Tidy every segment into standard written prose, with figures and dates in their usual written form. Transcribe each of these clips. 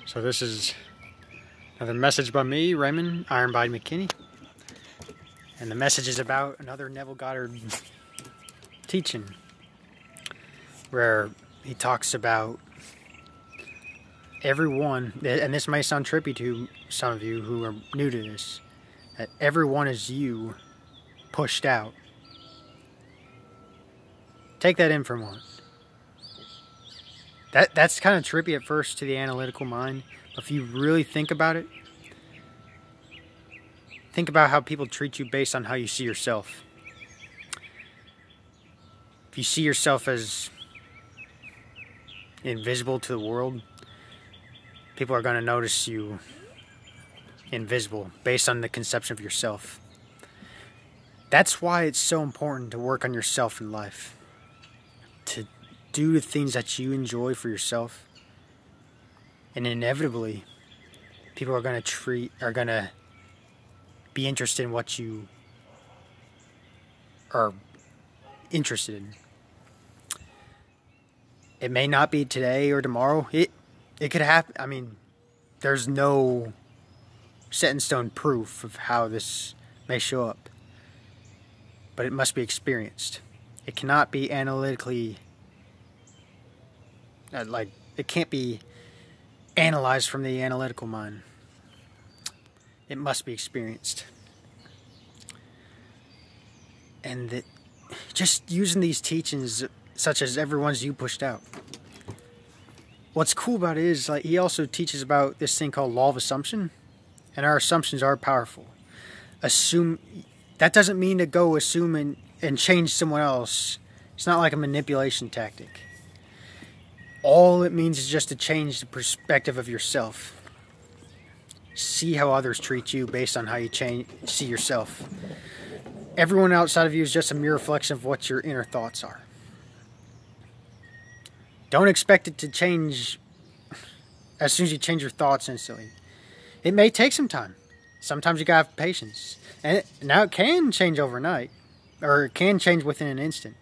So this is another message by me, Raymond Ironbody McKinney. And the message is about another Neville Goddard teaching, where he talks about everyone, and this may sound trippy to some of you who are new to this, that everyone is you pushed out. Take that in for a moment. That's kind of trippy at first to the analytical mind, but if you really think about it, think about how people treat you based on how you see yourself. If you see yourself as invisible to the world, people are going to notice you invisible based on the conception of yourself. That's why it's so important to work on yourself in life. To do the things that you enjoy for yourself. And inevitably, people are going to be interested in what you are interested in. It may not be today or tomorrow. It could happen. I mean, there's no set in stone proof of how this may show up. But it must be experienced. It cannot be analytically, it can't be analyzed from the analytical mind. It must be experienced. And that just using these teachings, such as everyone's you pushed out. What's cool about it is, like, he also teaches about this thing called law of assumption, and our assumptions are powerful. That doesn't mean to go assume and change someone else. It's not like a manipulation tactic. All it means is just to change the perspective of yourself. See how others treat you based on how you see yourself. Everyone outside of you is just a mere reflection of what your inner thoughts are. Don't expect it to change as soon as you change your thoughts instantly. It may take some time. Sometimes you gotta have patience. And now it can change overnight, or it can change within an instant,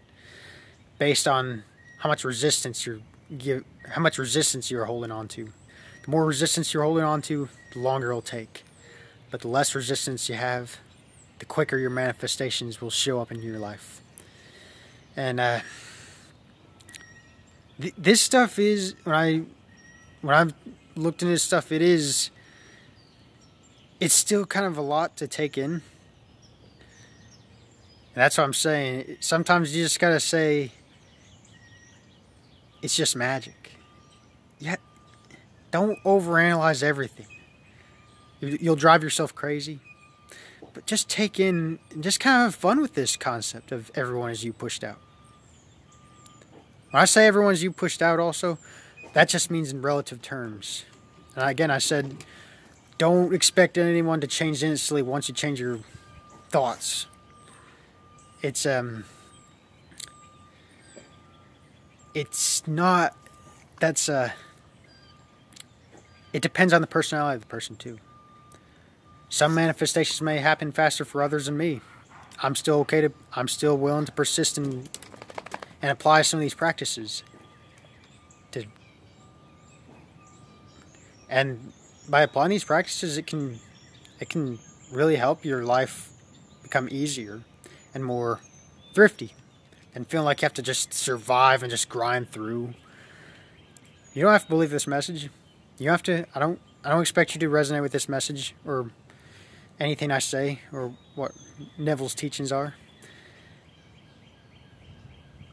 based on how much resistance you're holding on to. The more resistance you're holding on to, the longer it'll take. But the less resistance you have, the quicker your manifestations will show up in your life. And this stuff is, when I've looked into this stuff, it's still kind of a lot to take in. And that's what I'm saying. Sometimes you just gotta say, it's just magic. Yeah, don't overanalyze everything. You'll drive yourself crazy. But just take in, and just kind of have fun with this concept of everyone is you pushed out. When I say everyone is you pushed out also, that just means in relative terms. And again, I said, don't expect anyone to change instantly once you change your thoughts. It depends on the personality of the person too. Some manifestations may happen faster for others than me. I'm still willing to persist and apply some of these practices. And by applying these practices, it can really help your life become easier and more thrifty, and feeling like you have to just survive and just grind through. You don't have to believe this message. You have to. I don't expect you to resonate with this message or anything I say or what Neville's teachings are.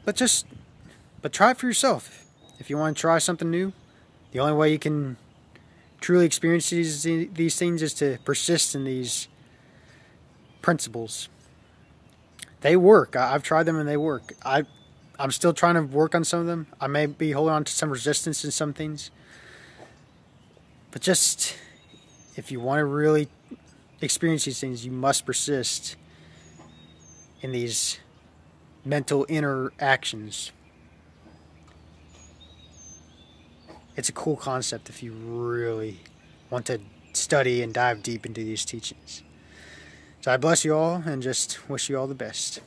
But try it for yourself. If you want to try something new, the only way you can truly experience these things is to persist in these principles. They work. I've tried them and they work. I'm still trying to work on some of them. I may be holding on to some resistance in some things. But just, if you want to really experience these things, you must persist in these mental interactions. It's a cool concept if you really want to study and dive deep into these teachings. So I bless you all and just wish you all the best.